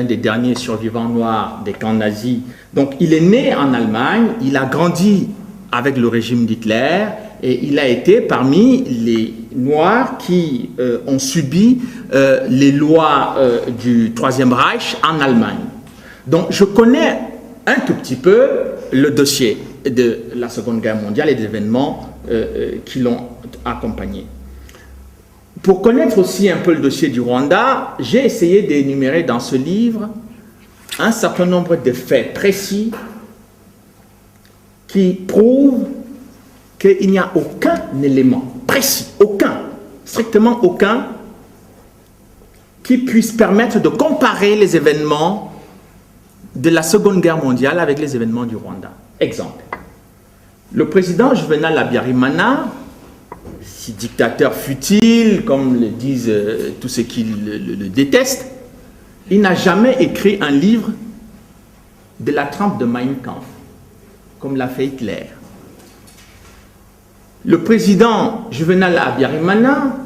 un des derniers survivants noirs des camps nazis. Donc il est né en Allemagne, il a grandi avec le régime d'Hitler et il a été parmi les Noirs qui ont subi les lois du Troisième Reich en Allemagne. Donc je connais un tout petit peu le dossier de la Seconde Guerre mondiale et des événements qui l'ont accompagné. Pour connaître aussi un peu le dossier du Rwanda, j'ai essayé d'énumérer dans ce livre un certain nombre de faits précis qui prouvent qu'il n'y a aucun élément précis, strictement aucun, qui puisse permettre de comparer les événements de la Seconde Guerre mondiale avec les événements du Rwanda. Exemple, le président Juvenal Habyarimana, si dictateur fut-il, comme le disent tous ceux qui le détestent, il n'a jamais écrit un livre de la trempe de Mein Kampf, comme l'a fait Hitler. Le président Juvenal Habyarimana,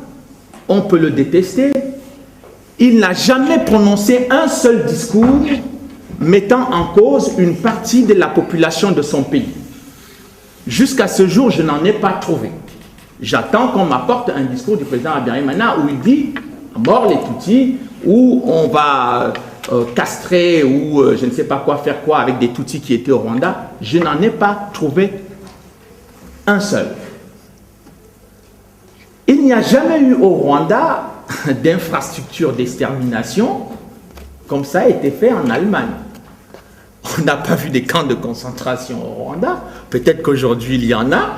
on peut le détester, il n'a jamais prononcé un seul discours mettant en cause une partie de la population de son pays. Jusqu'à ce jour, je n'en ai pas trouvé. J'attends qu'on m'apporte un discours du président Habyarimana où il dit « mort les Tutsis » où on va castrer ou je ne sais pas quoi, faire quoi avec des Tutsis qui étaient au Rwanda. Je n'en ai pas trouvé un seul. Il n'y a jamais eu au Rwanda d'infrastructure d'extermination comme ça a été fait en Allemagne. On n'a pas vu des camps de concentration au Rwanda. Peut-être qu'aujourd'hui il y en a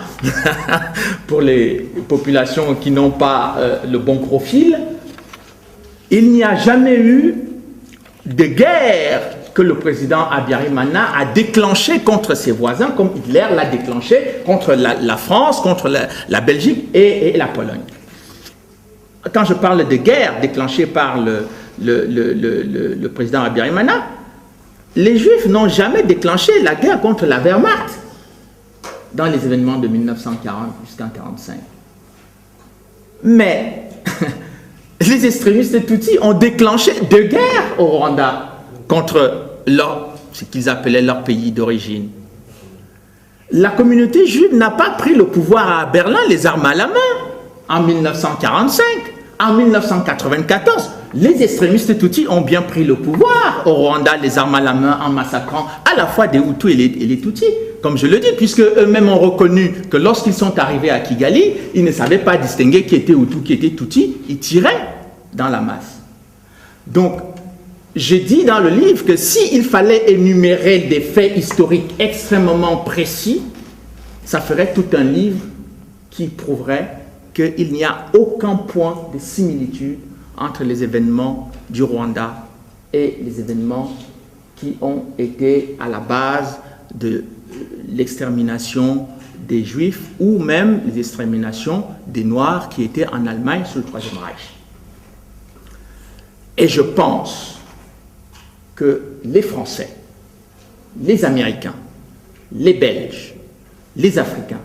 pour les populations qui n'ont pas le bon profil. Il n'y a jamais eu de guerre que le président Habyarimana a déclenché contre ses voisins, comme Hitler l'a déclenché contre la France, contre la Belgique et la Pologne. Quand je parle de guerre déclenchée par le président Habyarimana, les Juifs n'ont jamais déclenché la guerre contre la Wehrmacht dans les événements de 1940 jusqu'en 1945. Mais les extrémistes Tutsis ont déclenché deux guerres au Rwanda contre ce qu'ils appelaient leur pays d'origine. La communauté juive n'a pas pris le pouvoir à Berlin, les armes à la main, en 1945. En 1994, les extrémistes Tutsis ont bien pris le pouvoir au Rwanda, les armes à la main, en massacrant à la fois des Hutus et les Tutsis, comme je le dis, puisque eux-mêmes ont reconnu que lorsqu'ils sont arrivés à Kigali, ils ne savaient pas distinguer qui était Hutu, qui était Tutsi, ils tiraient dans la masse. Donc, j'ai dit dans le livre que s'il fallait énumérer des faits historiques extrêmement précis, ça ferait tout un livre qui prouverait qu'il n'y a aucun point de similitude entre les événements du Rwanda et les événements qui ont été à la base de l'extermination des Juifs ou même les exterminations des Noirs qui étaient en Allemagne sous le Troisième Reich. Et je pense que les Français, les Américains, les Belges, les Africains,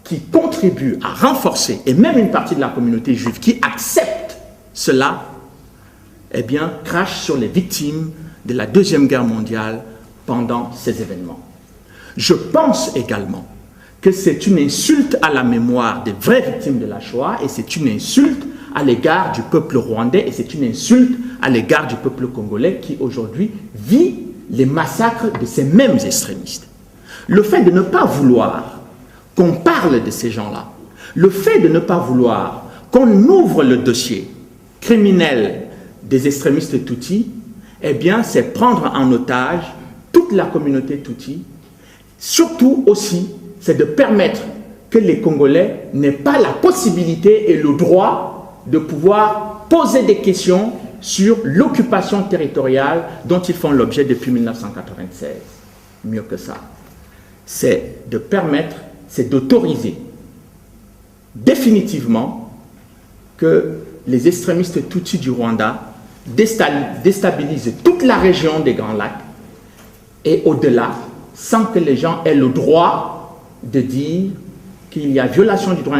qui contribuent à renforcer, et même une partie de la communauté juive qui accepte cela, eh bien, crachent sur les victimes de la Deuxième Guerre mondiale pendant ces événements. Je pense également que c'est une insulte à la mémoire des vraies victimes de la Shoah et c'est une insulte à l'égard du peuple rwandais et c'est une insulte à l'égard du peuple congolais qui aujourd'hui vit les massacres de ces mêmes extrémistes. Le fait de ne pas vouloir qu'on parle de ces gens-là, le fait de ne pas vouloir qu'on ouvre le dossier criminel des extrémistes Tutsis, eh bien, c'est prendre en otage toute la communauté Tutsi. Surtout aussi, c'est de permettre que les Congolais n'aient pas la possibilité et le droit de pouvoir poser des questions sur l'occupation territoriale dont ils font l'objet depuis 1996. Mieux que ça, c'est de permettre, c'est d'autoriser définitivement que les extrémistes Tutsis du Rwanda déstabilisent toute la région des Grands Lacs et au-delà, sans que les gens aient le droit de dire qu'il y a violation du droit